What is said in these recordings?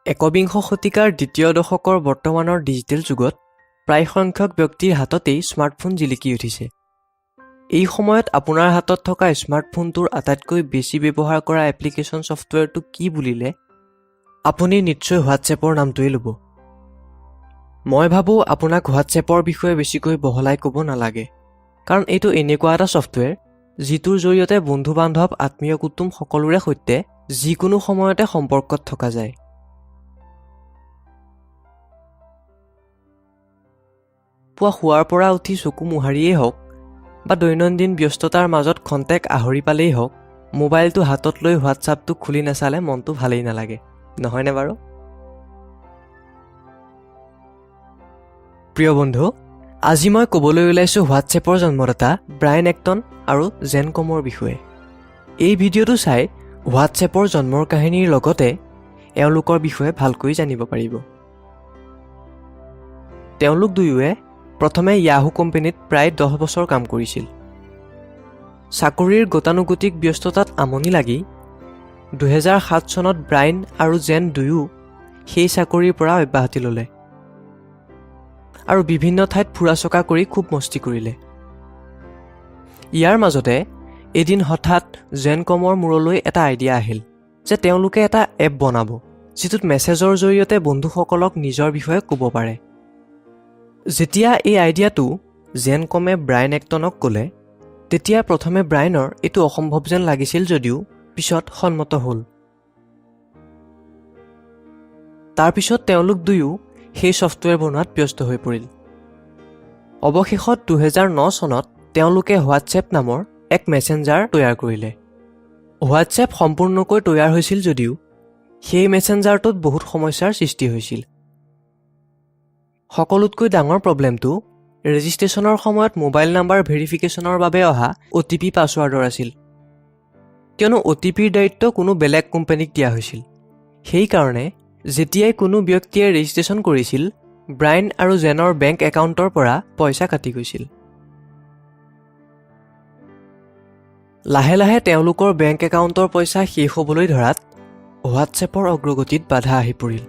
একবিংশ শতিকাৰ দ্বিতীয় দশকৰ বৰ্তমানৰ ডিজিটেল যুগত প্ৰায় সংখ্যক ব্যক্তিৰ হাততেই স্মাৰ্টফোন জিলিকি উঠিছে। এই সময়ত আপোনাৰ হাতত থকা স্মাৰ্টফোনটোৰ আটাইতকৈ বেছি ব্যৱহাৰ কৰা এপ্লিকেশ্যন ছফ্টৱেৰটো কি বুলিলে আপুনি নিশ্চয় হোৱাটছএপৰ নামটোৱেই ল'ব। মই ভাবোঁ আপোনাক হোৱাটছএপৰ বিষয়ে বেছিকৈ বহলাই ক'ব নালাগে, কাৰণ এইটো এনেকুৱা এটা ছফ্টৱেৰ যিটোৰ জৰিয়তে বন্ধু-বান্ধৱ, আত্মীয় কুটুম সকলোৰে সৈতে যিকোনো সময়তে সম্পৰ্কত থকা যায়। পুৱা শোৱাৰ পৰা উঠি চকু মোহাৰিয়েই হওক বা দৈনন্দিন ব্যস্ততাৰ মাজত খন্তেক আহৰি পালেই হওক, মোবাইলটো হাতত লৈ হোৱাটছআপটো খুলি নাচালে মনটো ভালেই নালাগে, নহয়নে বাৰু? প্ৰিয় বন্ধু, আজি মই ক'বলৈ ওলাইছোঁ হোৱাটছএপৰ জন্মদাতা ব্ৰায়ান এক্টন আৰু জেন কমৰ বিষয়ে। এই ভিডিঅ'টো চাই হোৱাটছএপৰ জন্মৰ কাহিনীৰ লগতে এওঁলোকৰ বিষয়ে ভালকৈ জানিব পাৰিব। তেওঁলোক দুয়োৱে প্ৰথমে য়াহু কোম্পানীত প্ৰায় 10 বছৰ কাম কৰিছিল। চাকৰিৰ গতানুগতিক ব্যস্ততাত আমনি লাগি 2007 চনত ব্ৰায়ান আৰু জেন দুয়ো সেই চাকৰিৰ পৰা অব্যাহতি ল'লে আৰু বিভিন্ন ঠাইত ফুৰা-চকা কৰি খুব মস্তি কৰিলে। ইয়াৰ মাজতে এদিন হঠাৎ জেন কমৰ মূৰলৈ এটা আইডিয়া আহিল যে তেওঁলোকে এটা এপ বনাব, যিটোত মেছেজৰ জৰিয়তে বন্ধুসকলক নিজৰ বিষয়ে ক'ব পাৰে। যেতিয়া এই আইডিয়াটো জেন কমে ব্ৰায়ান এক্টনক ক'লে, তেতিয়া প্ৰথমে ব্ৰায়ানৰ এইটো অসম্ভৱ যেন লাগিছিল যদিও পিছত সন্মত হ'ল। তাৰপিছত তেওঁলোক দুয়ো সেই ছফ্টৱেৰ বনোৱাত ব্যস্ত হৈ পৰিল। অৱশেষত 2009 চনত তেওঁলোকে হোৱাটছএপ নামৰ এক মেছেঞ্জাৰ তৈয়াৰ কৰিলে। হোৱাটছএপ সম্পূৰ্ণকৈ তৈয়াৰ হৈছিল যদিও সেই মেছেঞ্জাৰটোত বহুত সমস্যাৰ সৃষ্টি হৈছিল। সকলোতকৈ ডাঙৰ প্ৰব্লেমটো ৰেজিষ্ট্ৰেশ্যনৰ সময়ত মোবাইল নাম্বাৰ ভেৰিফিকেশ্যনৰ বাবে অহা OTP পাছৱাৰ্ডৰ আছিল, কিয়নো OTPৰ দায়িত্ব কোনো বেলেগ কোম্পানীক দিয়া হৈছিল। সেইকাৰণে যেতিয়াই কোনো ব্যক্তিয়ে ৰেজিষ্ট্ৰেশ্যন কৰিছিল, ব্ৰায়ান আৰু জেনৰ বেংক একাউণ্টৰ পৰা পইচা কাটি গৈছিল। লাহে লাহে তেওঁলোকৰ বেংক একাউণ্টৰ পইচা শেষ হ'বলৈ ধৰাত হোৱাটছএপৰ অগ্ৰগতিত বাধা আহি পৰিল।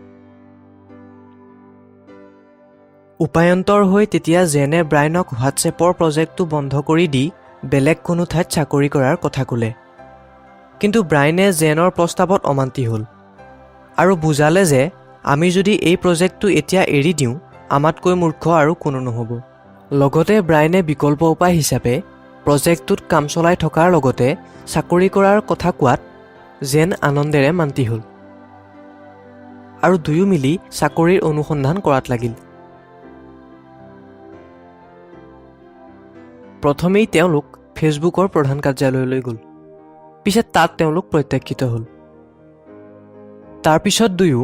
উপায়ন্তৰ হৈ তেতিয়া জেনে ব্ৰায়ানক হোৱাটছএপৰ প্ৰজেক্টটো বন্ধ কৰি দি বেলেগ কোনো ঠাইত চাকৰি কৰাৰ কথা ক'লে। কিন্তু ব্ৰায়ানে জেনৰ প্ৰস্তাৱত অমান্তি হ'ল আৰু বুজালে যে আমি যদি এই প্ৰজেক্টটো এতিয়া এৰি দিওঁ, আমাতকৈ মূৰ্খ আৰু কোনো নহ'ব। লগতে ব্ৰায়ানে বিকল্প উপায় হিচাপে প্ৰজেক্টটোত কাম চলাই থকাৰ লগতে চাকৰি কৰাৰ কথা কোৱাত জেন আনন্দেৰে মান্তি হ'ল আৰু দুয়ো মিলি চাকৰিৰ অনুসন্ধান কৰাত লাগিল। প্ৰথমেই তেওঁলোক ফেচবুকৰ প্ৰধান কাৰ্যালয়লৈ গ'ল, পিছত তাত তেওঁলোক প্ৰত্যাখ্যিত হ'ল। তাৰপিছত দুয়ো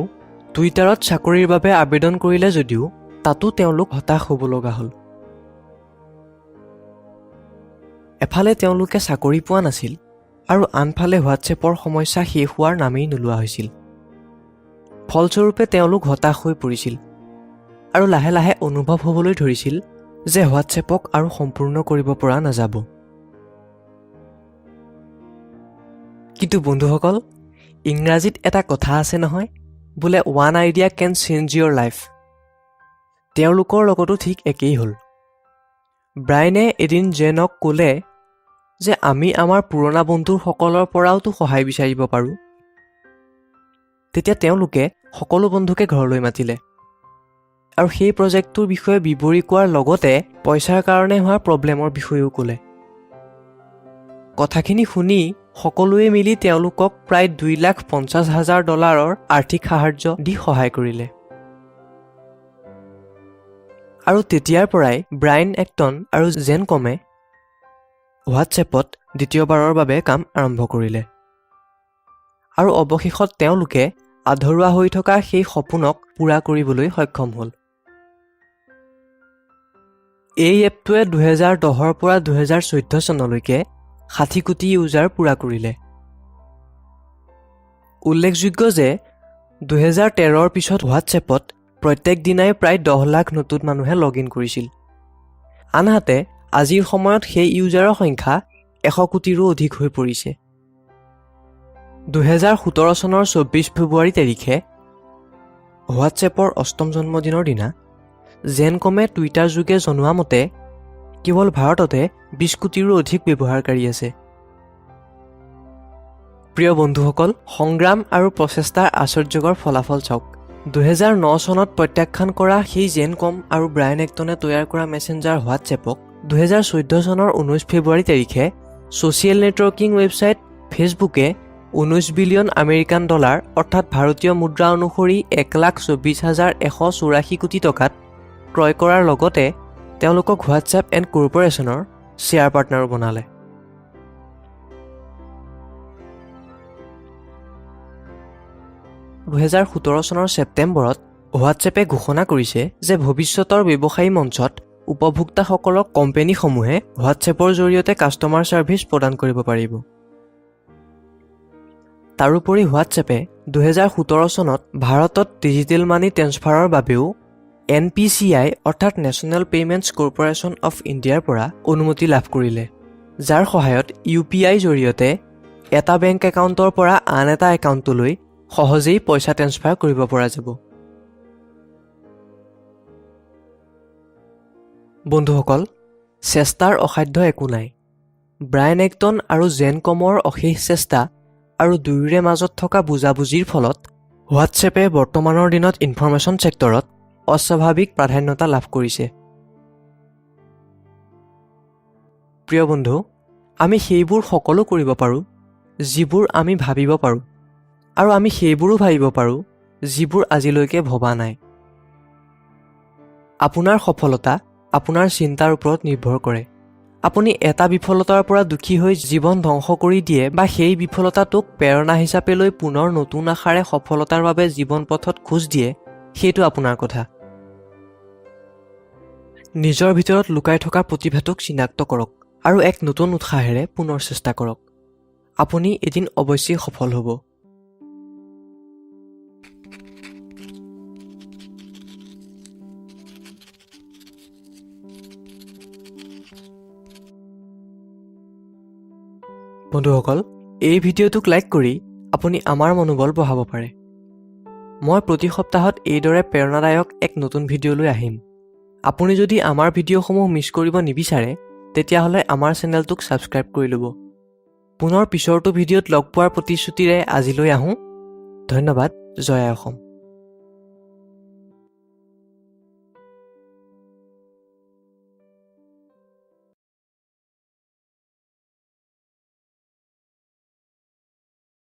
টুইটাৰত চাকৰিৰ বাবে আবেদন কৰিলে যদিও তাতো তেওঁলোক হতাশ হ'ব লগা হ'ল। এফালে তেওঁলোকে চাকৰি পোৱা নাছিল আৰু আনফালে হোৱাটছএপৰ সমস্যা শেষ হোৱাৰ নামেই নোলোৱা হৈছিল। ফলস্বৰূপে তেওঁলোক হতাশ হৈ পৰিছিল আৰু লাহে লাহে অনুভৱ হ'বলৈ ধৰিছিল যে হোৱাটছএপক আৰু সম্পূৰ্ণ কৰিব পৰা নাযাব। কিন্তু বন্ধুসকল, ইংৰাজীত এটা কথা আছে নহয়, বোলে one idea can change your life. তেওঁলোকৰ লগতো ঠিক একেই হ'ল। ব্ৰায়ানে এদিন জেনক ক'লে যে আমি আমাৰ পুৰণা বন্ধুসকলৰ পৰাওতো সহায় বিচাৰিব পাৰোঁ। তেতিয়া তেওঁলোকে সকলো বন্ধুকে ঘৰলৈ মাতিলে আৰু সেই প্ৰজেক্টটোৰ বিষয়ে বিৱৰি কোৱাৰ লগতে পইচাৰ কাৰণে হোৱা প্ৰব্লেমৰ বিষয়েও ক'লে। কথাখিনি শুনি সকলোৱে মিলি তেওঁলোকক প্ৰায় $2,50,000 আৰ্থিক সাহাৰ্য দি সহায় কৰিলে। আৰু তেতিয়াৰ পৰাই ব্ৰায়ান এক্টন আৰু জেন কমে হোৱাটছএপত দ্বিতীয়বাৰৰ বাবে কাম আৰম্ভ কৰিলে আৰু অৱশেষত তেওঁলোকে আধৰুৱা হৈ থকা সেই সপোনক পূৰা কৰিবলৈ সক্ষম হ'ল। এই এপটোৱে 2010ৰ পৰা 2014 চনলৈকে 60 কোটি ইউজাৰ পূৰা কৰিলে। উল্লেখযোগ্য যে 2013ৰ পিছত হোৱাটছএপত প্ৰত্যেক দিনাই প্ৰায় 10 লাখ নতুন মানুহে লগ ইন কৰিছিল। আনহাতে আজিৰ সময়ত সেই ইউজাৰৰ সংখ্যা 100 কোটিৰো অধিক হৈ পৰিছে। 2017 চনৰ 24 ফেব্ৰুৱাৰী তাৰিখে হোৱাটছএপৰ ৮ম জন্মদিনৰ দিনা জেনকমে টুইটাৰ যোগে জনোৱা মতে কেৱল ভাৰততে ২০ কোটিৰো অধিক ব্যৱহাৰকাৰী আছে। প্ৰিয় বন্ধুসকল, সংগ্ৰাম আৰু প্ৰচেষ্টাৰ আশ্চৰ্যকৰ ফলাফল চাওক। ২০০৯ চনত প্ৰত্যাখ্যান কৰা সেই জেনকম আৰু ব্ৰায়ান এক্টনে তৈয়াৰ কৰা মেছেঞ্জাৰ হোৱাটছএপক ২০১৪ চনৰ ১৯ ফেব্ৰুৱাৰী তাৰিখে ছ'চিয়েল নেটৱৰ্কিং ৱেবছাইট ফেচবুকে ১৯ বিলিয়ন আমেৰিকান ডলাৰ অৰ্থাৎ ভাৰতীয় মুদ্ৰা অনুসৰি ১,২৪,১৮৪ কোটি টকাত ক্ৰয় কৰাৰ লগতে তেওঁলোকক হোৱাটছএপ এণ্ড কৰ্পৰেশ্যনৰ শ্বেয়াৰ পাৰ্টনাৰো বনালে। দুহেজাৰ ১৭ চনৰ ছেপ্টেম্বৰত হোৱাটছএপে ঘোষণা কৰিছে যে ভৱিষ্যতৰ ব্যৱসায়ী মঞ্চত উপভোক্তাসকলক কোম্পানীসমূহে হোৱাটছএপৰ জৰিয়তে কাষ্টমাৰ ছাৰ্ভিচ প্ৰদান কৰিব পাৰিব। তাৰোপৰি হোৱাটছএপে ২০১৭ চনত ভাৰতত ডিজিটেল মানি ট্ৰেন্সফাৰৰ বাবেও NPCI অৰ্থাৎ নেশ্যনেল পেমেণ্টছ কৰ্পৰেশ্যন অফ ইণ্ডিয়াৰ পৰা অনুমতি লাভ কৰিলে, যাৰ সহায়ত UPI জৰিয়তে এটা বেংক একাউণ্টৰ পৰা আন এটা একাউণ্টলৈ সহজেই পইচা ট্ৰেন্সফাৰ কৰিব পৰা যাব। বন্ধুসকল, চেষ্টাৰ অসাধ্য একো নাই। ব্ৰায়ান এক্টন আৰু জেনকমৰ অশেষ চেষ্টা আৰু দুয়োৰে মাজত থকা বুজাবুজিৰ ফলত হোৱাটছএপে বৰ্তমানৰ দিনত ইনফৰমেশ্যন ছেক্টৰত অস্বাভাৱিক প্ৰাধান্যতা লাভ কৰিছে। প্ৰিয় বন্ধু, আমি সেইবোৰ সকলো কৰিব পাৰোঁ যিবোৰ আমি ভাবিব পাৰোঁ, আৰু আমি সেইবোৰো ভাবিব পাৰোঁ যিবোৰ আজিলৈকে ভবা নাই। আপোনাৰ সফলতা আপোনাৰ চিন্তাৰ ওপৰত নিৰ্ভৰ কৰে। আপুনি এটা বিফলতাৰ পৰা দুখী হৈ জীৱন ধ্বংস কৰি দিয়ে বা সেই বিফলতাটোক প্ৰেৰণা হিচাপে লৈ পুনৰ নতুন আশাৰে সফলতাৰ বাবে জীৱন পথত খোজ দিয়ে, সেইটো আপোনাৰ কথা। নিজৰ ভিতৰত লুকাই থকা প্ৰতিভাটোক চিনাক্ত কৰক আৰু এক নতুন উৎসাহেৰে পুনৰ চেষ্টা কৰক। আপুনি এদিন অৱশ্যেই সফল হ'ব। বন্ধুসকল, এই ভিডিঅ'টোক লাইক কৰি আপুনি আমাৰ মনোবল বঢ়াব পাৰে। মই প্ৰতি সপ্তাহত এইদৰে প্ৰেৰণাদায়ক এক নতুন ভিডিঅ' লৈ আহিম। আপুনি যদি আমাৰ ভিডিঅ'সমূহ মিছ কৰিব নিবিচাৰে, তেতিয়াহ'লে আমাৰ চেনেলটোক ছাবস্ক্ৰাইব কৰি ল'ব। পুনৰ পিছৰটো ভিডিঅ'ত লগ পোৱাৰ প্ৰতিশ্ৰুতিৰে আজিলৈ আহোঁ। ধন্যবাদ। জয় আই অসম।